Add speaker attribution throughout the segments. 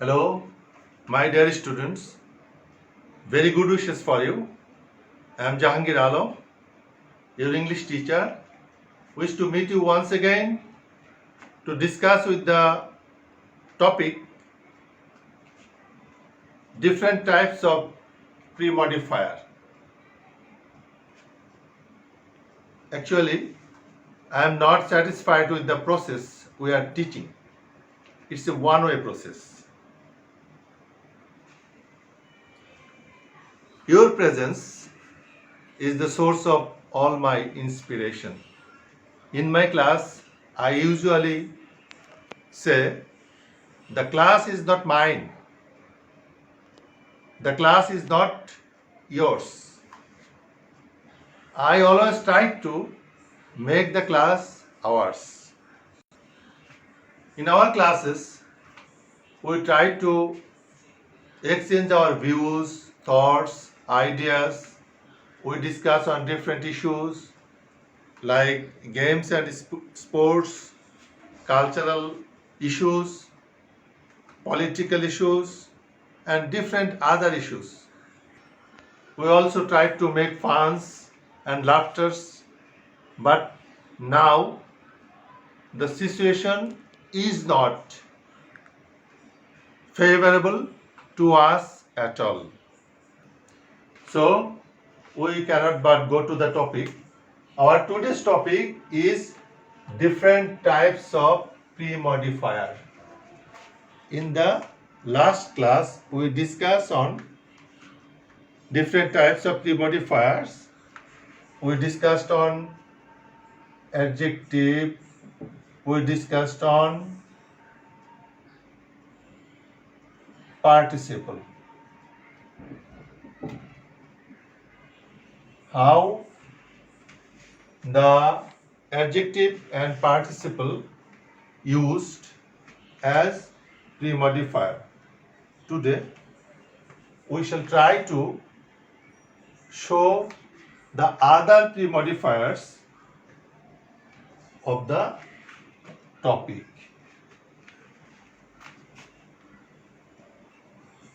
Speaker 1: Hello, my dear students. Very good wishes for you. I am Jahangir Alam, your English teacher. Wish to meet you once again to discuss with the topic different types of pre-modifier. Actually, I am not satisfied with the process we are teaching. It's a one-way process. Your presence is the source of all my inspiration. In my class, I usually say, the class is not mine. The class is not yours. I always try to make the class ours. In our classes, we try to exchange our views, thoughts, ideas. We discuss on different issues like games and sports, cultural issues, political issues, and different other issues. We also try to make funs and laughters, but now the situation is not favorable to us at all. So we cannot but go to the topic. Our today's topic is different types of pre-modifier. In the last class, we discussed on different types of pre-modifiers. We discussed on adjective. We discussed on participle. How the adjective and participle used as pre-modifier. Today we shall try to show the other pre-modifiers of the topic.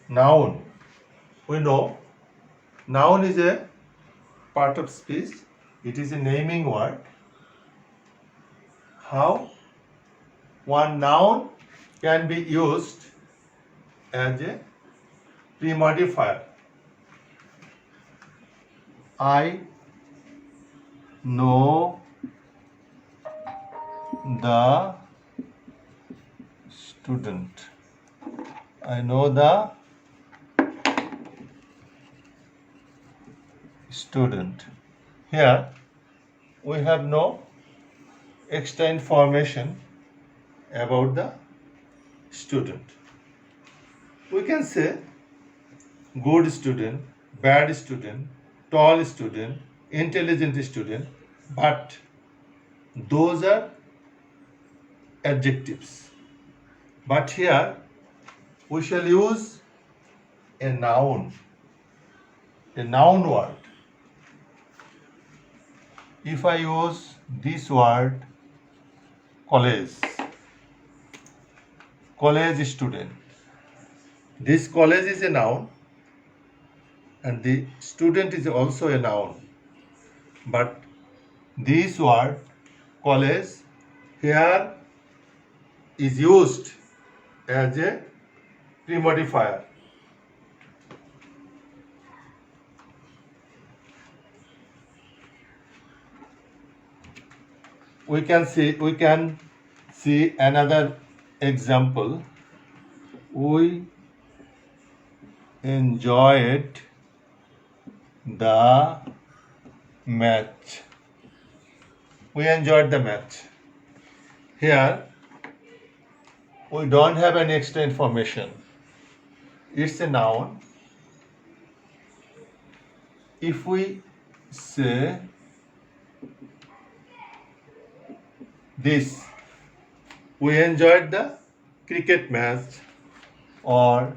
Speaker 1: Noun. We know noun is a part of speech. It is a naming word. How one noun can be used as a pre-modifier. I know the student. I know the student. Here we have no extra information about the student. We can say good student, bad student, tall student, intelligent student, but those are adjectives. But here we shall use a noun word. If I use this word college student, this college is a noun and the student is also a noun, but this word college here is used as a pre-modifier. We can see another example. We enjoyed the match. We enjoyed the match. Here we don't have any extra information. It's a noun. If we say this, we enjoyed the cricket match or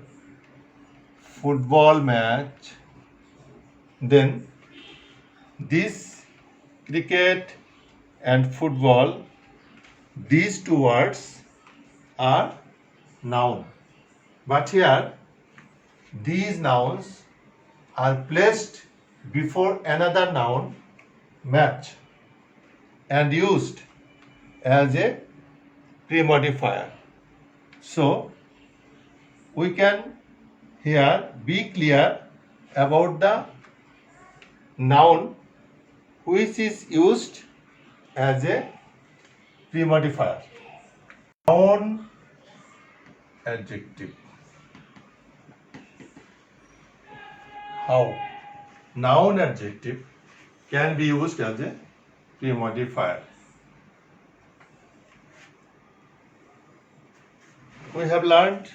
Speaker 1: football match, then this cricket and football, these two words are noun. But here, these nouns are placed before another noun match and used as a pre-modifier. So, we can here be clear about the noun which is used as a pre-modifier. Noun adjective. How? Noun adjective can be used as a pre-modifier. We have learned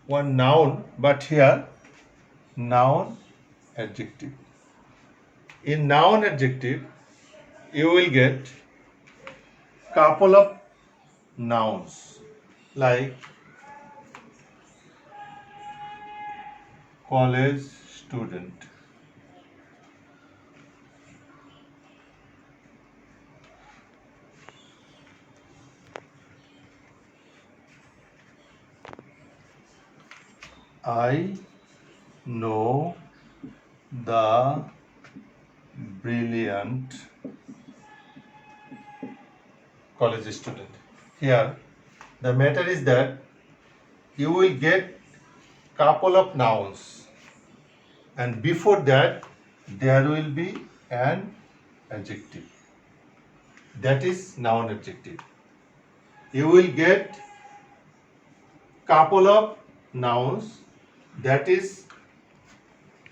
Speaker 1: one noun, but here noun adjective. In noun adjective, you will get couple of nouns like college student, I know the brilliant college student. Here, the matter is that you will get couple of nouns, and before that there will be an adjective. That is noun adjective. You will get couple of nouns, that is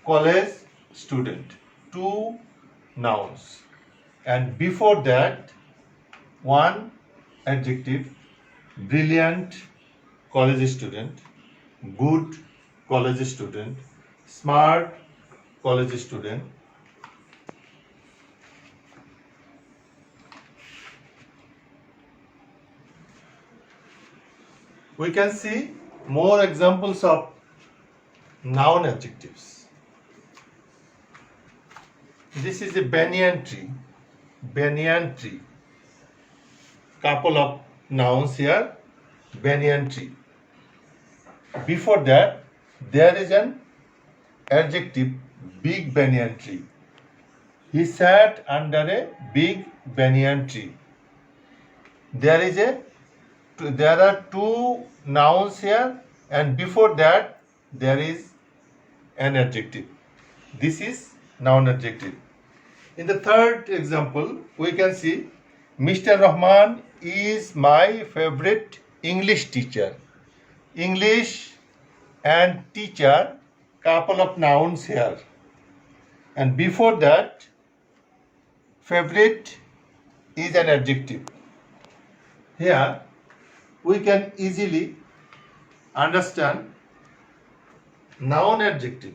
Speaker 1: college student, two nouns, and before that one adjective, brilliant college student, good college student, smart college student. We can see more examples of noun adjectives. This is a banyan tree. Banyan tree. Couple of nouns here. Banyan tree. Before that, there is an adjective, big banyan tree. He sat under a big banyan tree. There are two nouns here, and before that there is an adjective. This is noun adjective. In the third example, we can see Mr. Rahman is my favorite English teacher. English and teacher, couple of nouns here, and before that favorite is an adjective. Here we can easily understand noun adjective,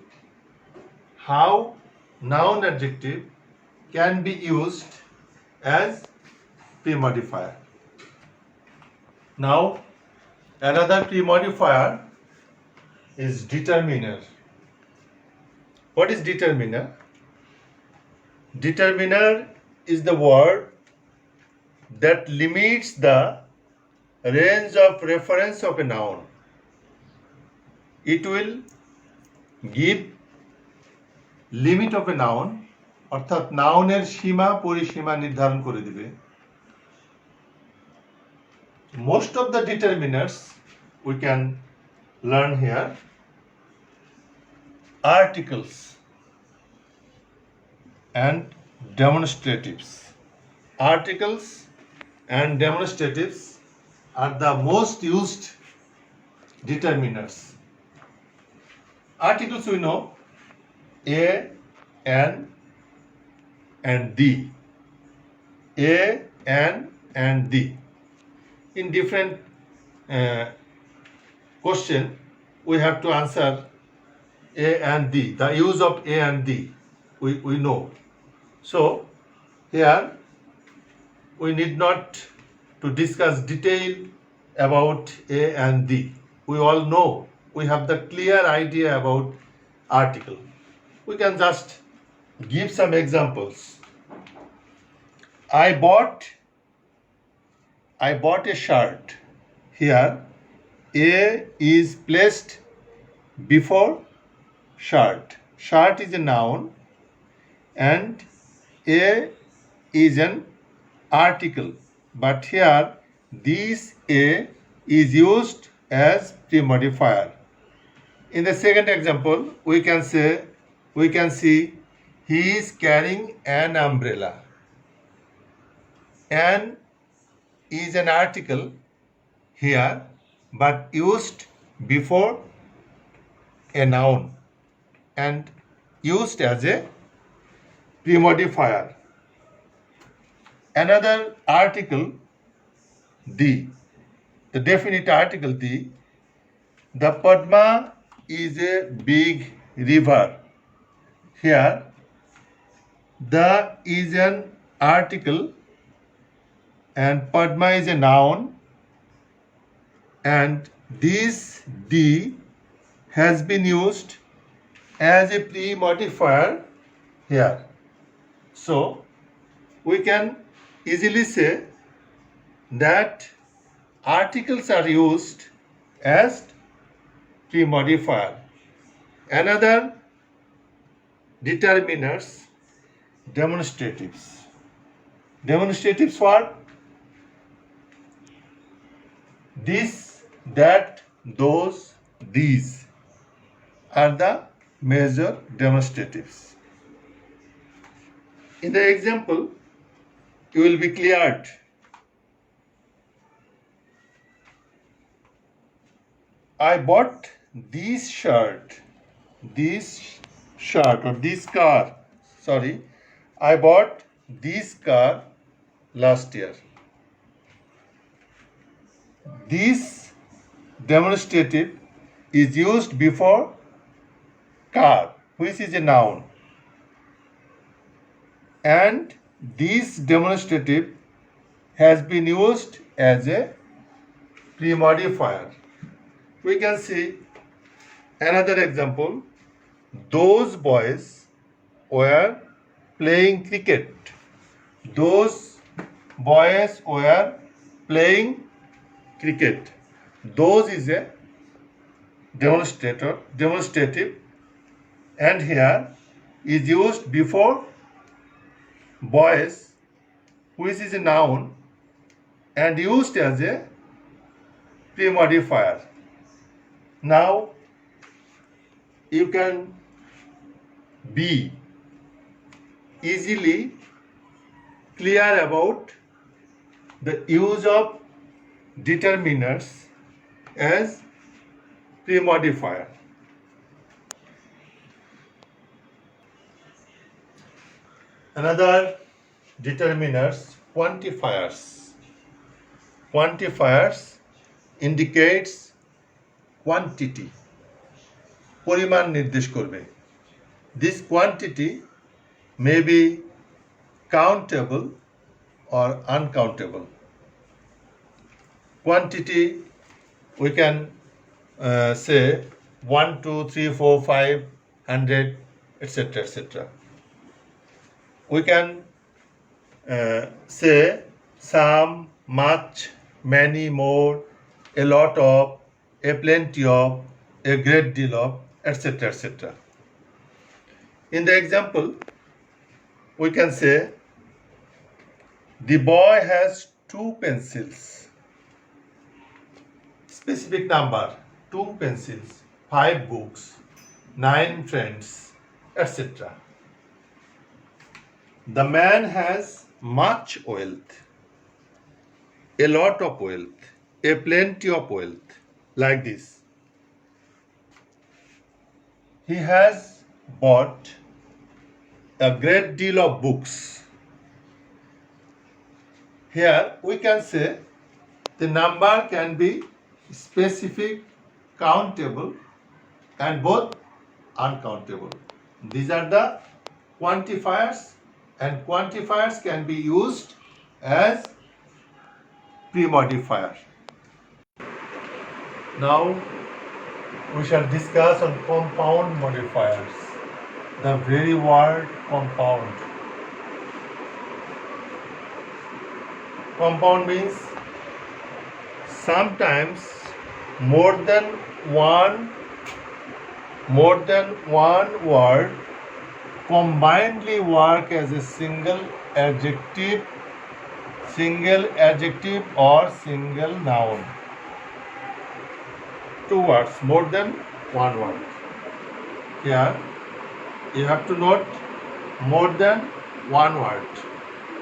Speaker 1: how noun adjective can be used as pre-modifier. Now another pre-modifier is determiner. What is determiner? Determiner is the word that limits the range of reference of a noun. It will give limit of a noun, অর্থাৎ নাউনের সীমা পরিসীমা নির্ধারণ করে দিবে. Most of the determiners we can learn here. Articles and demonstratives. Articles and demonstratives are the most used determiners. Articles we know a, an, and the. A, an, and the. In different question, we have to answer a and the. The use of a and the we know. So here we need not to discuss detail about a and the. We all know, we have the clear idea about article. We can just give some examples. I bought a shirt. Here A is placed before shirt. Shirt is a noun and A is an article. But here this A is used as pre-modifier. In the second example, we can see he is carrying an umbrella. An is an article here but used before a noun and used as a pre-modifier. Another article, the definite article the Padma is a big river. Here the is an article and Padma is a noun and this the has been used as a pre-modifier here. So we can easily say that articles are used as pre-modifier. Another determiners, demonstratives. Demonstratives for this, that, those, these are the major demonstratives. In the example, you will be cleared. I bought this shirt or this car. Sorry, I bought this car last year. This demonstrative is used before car, which is a noun. And this demonstrative has been used as a pre-modifier. We can see another example. Those boys were playing cricket. Those boys were playing cricket. Those is a demonstrative and here is used before boys, which is a noun and used as a pre-modifier. Now you can be easily clear about the use of determiners as pre-modifier. Another determiners, quantifiers. Quantifiers indicates quantity, পরিমাণ নির্দেশ করবে. This quantity may be countable or uncountable. Quantity we can say 1, 2, 3, 4, 5, 100, etc. etc. We can say some, much, many, more, a lot of, a plenty of, a great deal of, etc. etc. In the example, we can say the boy has 2 pencils. Specific number, 2 pencils, 5 books, 9 friends, etc. The man has much wealth, a lot of wealth, a plenty of wealth, like this. He has bought a great deal of books. Here we can say the number can be specific, countable, and both uncountable. These are the quantifiers, and quantifiers can be used as pre-modifier. Now we shall discuss on compound modifiers. The very word compound. Compound means sometimes more than one word combinedly work as a single adjective or single noun. Two words, more than one word. Here you have to note more than one word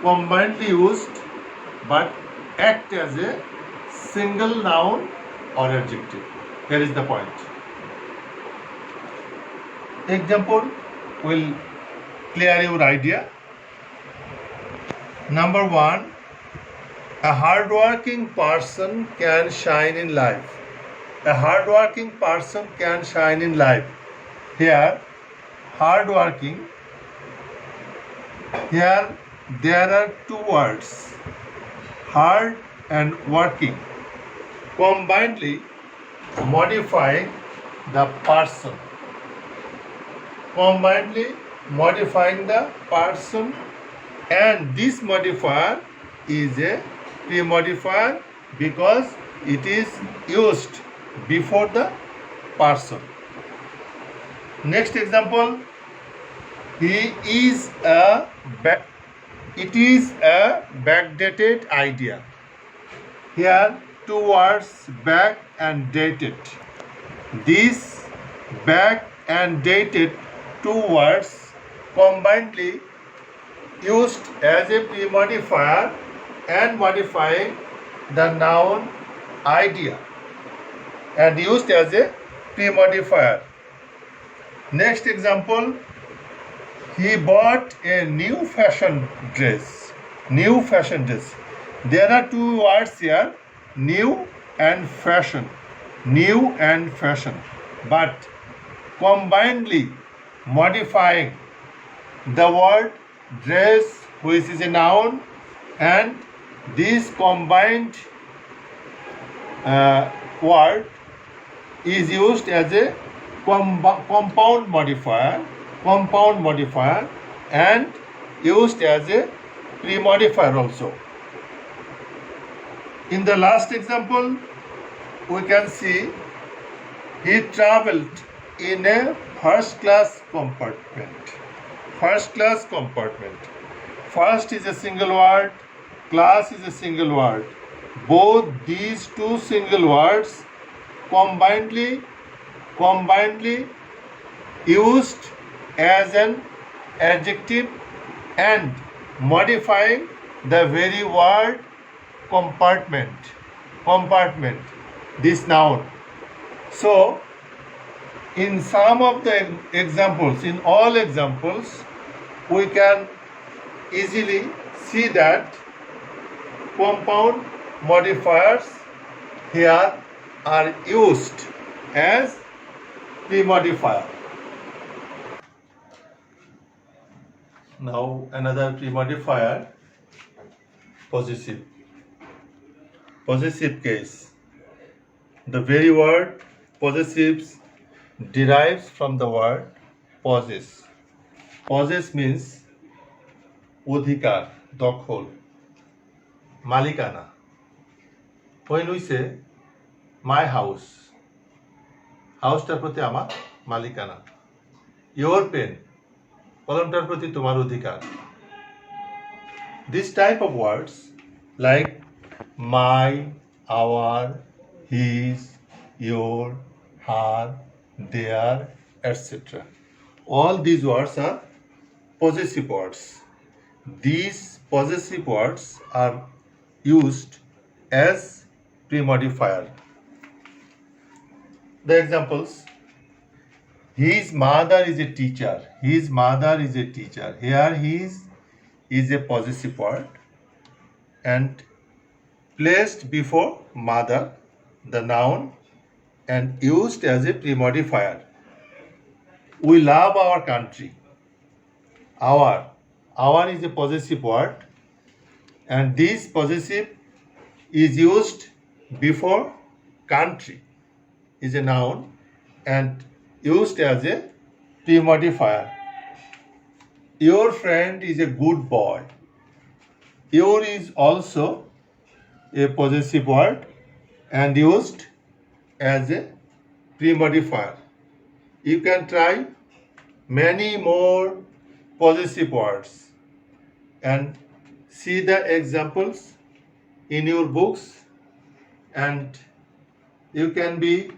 Speaker 1: combinedly used but act as a single noun or adjective. Here is the point. Example will clear your idea. Number one, a hardworking person can shine in life. A hardworking person can shine in life. Here, hardworking. Here, there are two words, hard and working, combinedly modifying the person. Combinedly modifying the person, and this modifier is a pre-modifier because it is used before the person. Next example, it is a backdated idea. Here two words, back and dated. This back and dated two words combinedly used as a pre-modifier and modifying the noun idea and used as a pre-modifier. Next example, he bought a new fashion dress. New fashion dress. There are two words here, new and fashion. New and fashion. But combinedly modifying the word dress, which is a noun, and this combined word is used as a compound modifier and used as a pre-modifier also. In the last example, we can see he traveled in a first class compartment. First class compartment. First is a single word, class is a single word. Both these two single words combinedly used as an adjective and modifying the very word compartment, this noun. So in some of the examples, in all examples, we can easily see that compound modifiers here are used as pre-modifier. Now another pre-modifier, possessive. Possessive case. The very word possessives derives from the word possess. Possess means অধিকার, দখল, মালিকানা. When we say my house, হাউসটার প্রতি আমার মালিকানা. Your pen, কলমটার প্রতি তোমার অধিকার. This type of words like my, our, his, your, her, their, etc. All these words are possessive words. These possessive words are used as pre-modifier. The examples: his mother is a teacher. His mother is a teacher. Here his is a possessive word and placed before mother, the noun, and used as a pre-modifier. We love our country. Our is a possessive word and this possessive is used before country, is a noun and used as a pre-modifier. Your friend is a good boy. Your is also a possessive word and used as a pre-modifier. You can try many more possessive words and see the examples in your books, and you can be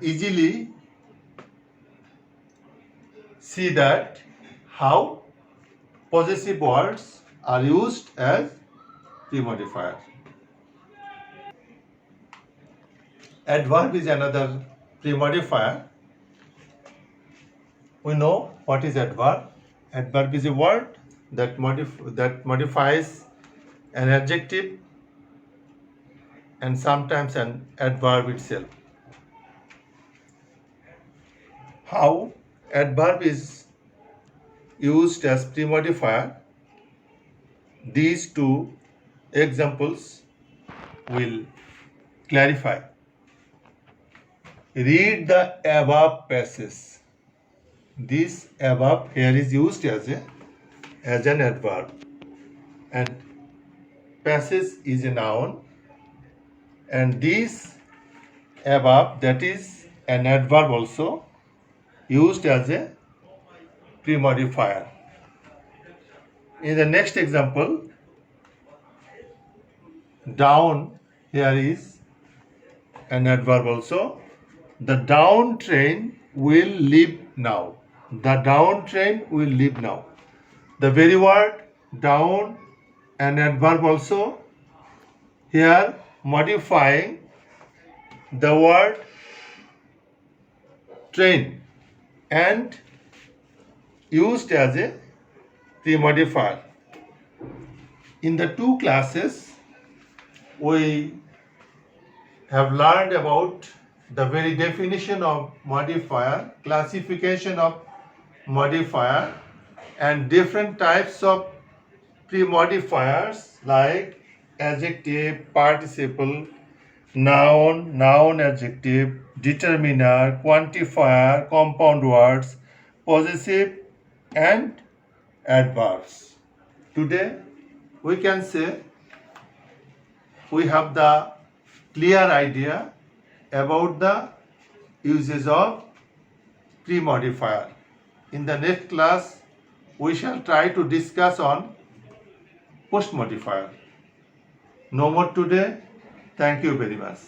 Speaker 1: easily see that how possessive words are used as pre-modifier. Adverb is another pre-modifier. We know what is adverb. Adverb is a word that modifies an adjective and sometimes an adverb itself. How adverb is used as pre-modifier, these two examples will clarify. Read the above passage. This above here is used as an adverb, and passage is a noun, and this above, that is an adverb, also used as a pre-modifier. In the next example, down here is an adverb also. The down train will leave now. The down train will leave now. The very word down, an adverb also, here modifying the word train and used as a pre-modifier. In the two classes, we have learned about the very definition of modifier, classification of modifier, and different types of pre-modifiers like adjective, participle, noun, noun adjective, determiner, quantifier, compound words, possessive, and adverbs. Today we can say we have the clear idea about the uses of pre-modifier. In the next class, we shall try to discuss on post-modifier. No more today. Thank you very much.